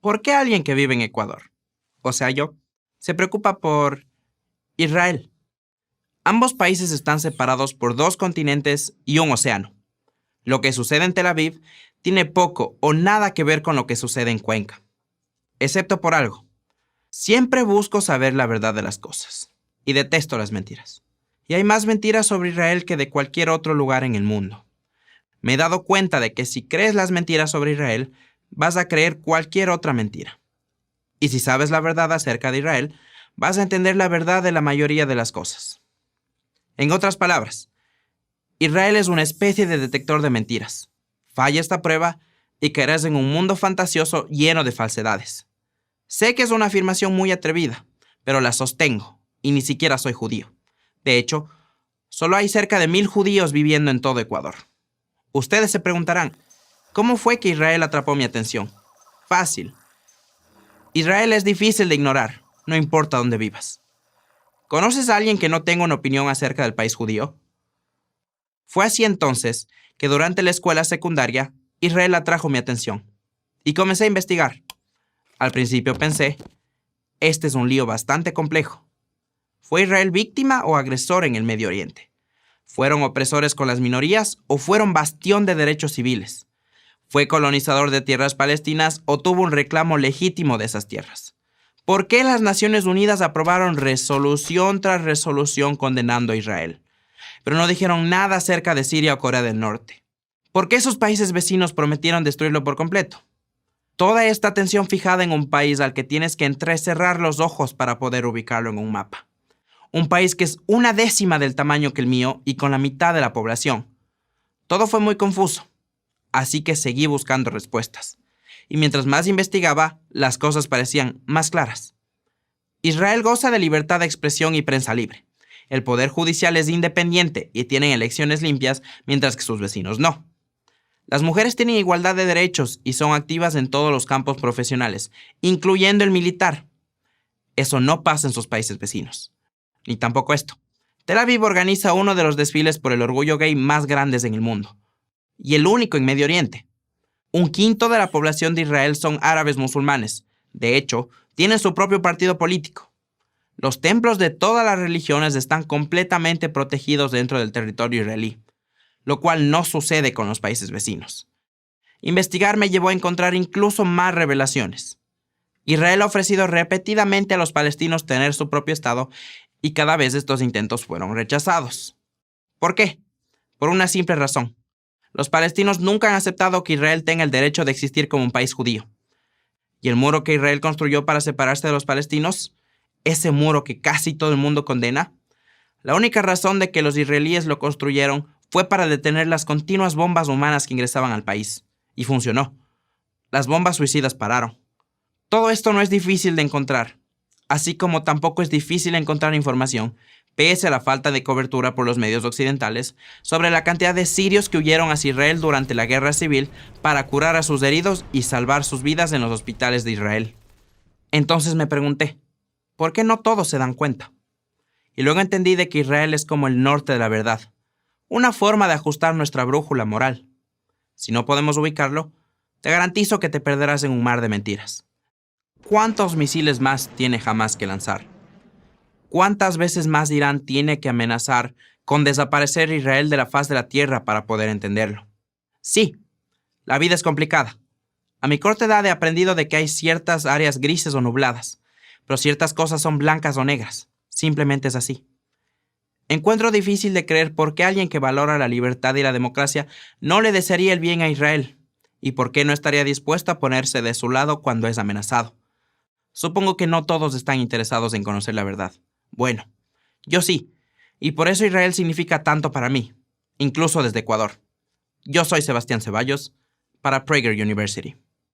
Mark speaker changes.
Speaker 1: ¿Por qué alguien que vive en Ecuador, o sea yo, se preocupa por Israel? Ambos países están separados por 2 continentes y un océano. Lo que sucede en Tel Aviv tiene poco o nada que ver con lo que sucede en Cuenca. Excepto por algo. Siempre busco saber la verdad de las cosas. Y detesto las mentiras. Y hay más mentiras sobre Israel que de cualquier otro lugar en el mundo. Me he dado cuenta de que si crees las mentiras sobre Israel, vas a creer cualquier otra mentira. Y si sabes la verdad acerca de Israel, vas a entender la verdad de la mayoría de las cosas. En otras palabras, Israel es una especie de detector de mentiras. Falla esta prueba y caerás en un mundo fantasioso lleno de falsedades. Sé que es una afirmación muy atrevida, pero la sostengo, y ni siquiera soy judío. De hecho, solo hay cerca de 1000 judíos viviendo en todo Ecuador. Ustedes se preguntarán, ¿cómo fue que Israel atrapó mi atención? Fácil. Israel es difícil de ignorar, no importa dónde vivas. ¿Conoces a alguien que no tenga una opinión acerca del país judío? Fue así entonces que durante la escuela secundaria, Israel atrajo mi atención. Y comencé a investigar. Al principio pensé, este es un lío bastante complejo. ¿Fue Israel víctima o agresor en el Medio Oriente? ¿Fueron opresores con las minorías o fueron bastión de derechos civiles? ¿Fue colonizador de tierras palestinas o tuvo un reclamo legítimo de esas tierras? ¿Por qué las Naciones Unidas aprobaron resolución tras resolución condenando a Israel, pero no dijeron nada acerca de Siria o Corea del Norte? ¿Por qué esos países vecinos prometieron destruirlo por completo? Toda esta atención fijada en un país al que tienes que entrecerrar los ojos para poder ubicarlo en un mapa. Un país que es 1/10 del tamaño que el mío y con la mitad de la población. Todo fue muy confuso, así que seguí buscando respuestas. Y mientras más investigaba, las cosas parecían más claras. Israel goza de libertad de expresión y prensa libre. El poder judicial es independiente y tienen elecciones limpias, mientras que sus vecinos no. Las mujeres tienen igualdad de derechos y son activas en todos los campos profesionales, incluyendo el militar. Eso no pasa en sus países vecinos. Ni tampoco esto. Tel Aviv organiza uno de los desfiles por el orgullo gay más grandes en el mundo. Y el único en Medio Oriente. 1/5 de la población de Israel son árabes musulmanes. De hecho, tienen su propio partido político. Los templos de todas las religiones están completamente protegidos dentro del territorio israelí, lo cual no sucede con los países vecinos. Investigar me llevó a encontrar incluso más revelaciones. Israel ha ofrecido repetidamente a los palestinos tener su propio estado y cada vez estos intentos fueron rechazados. ¿Por qué? Por una simple razón. Los palestinos nunca han aceptado que Israel tenga el derecho de existir como un país judío. Y el muro que Israel construyó para separarse de los palestinos, ese muro que casi todo el mundo condena, la única razón de que los israelíes lo construyeron fue para detener las continuas bombas humanas que ingresaban al país. Y funcionó. Las bombas suicidas pararon. Todo esto no es difícil de encontrar, así como tampoco es difícil encontrar información, pese a la falta de cobertura por los medios occidentales, sobre la cantidad de sirios que huyeron hacia Israel durante la guerra civil para curar a sus heridos y salvar sus vidas en los hospitales de Israel. Entonces me pregunté, ¿por qué no todos se dan cuenta? Y luego entendí de que Israel es como el norte de la verdad, una forma de ajustar nuestra brújula moral. Si no podemos ubicarlo, te garantizo que te perderás en un mar de mentiras. ¿Cuántos misiles más tiene Hamás que lanzar? ¿Cuántas veces más Irán tiene que amenazar con desaparecer Israel de la faz de la tierra para poder entenderlo? Sí, la vida es complicada. A mi corta edad he aprendido de que hay ciertas áreas grises o nubladas, pero ciertas cosas son blancas o negras. Simplemente es así. Encuentro difícil de creer por qué alguien que valora la libertad y la democracia no le desearía el bien a Israel, y por qué no estaría dispuesto a ponerse de su lado cuando es amenazado. Supongo que no todos están interesados en conocer la verdad. Bueno, yo sí, y por eso Israel significa tanto para mí, incluso desde Ecuador. Yo soy Sebastián Ceballos, para Prager University.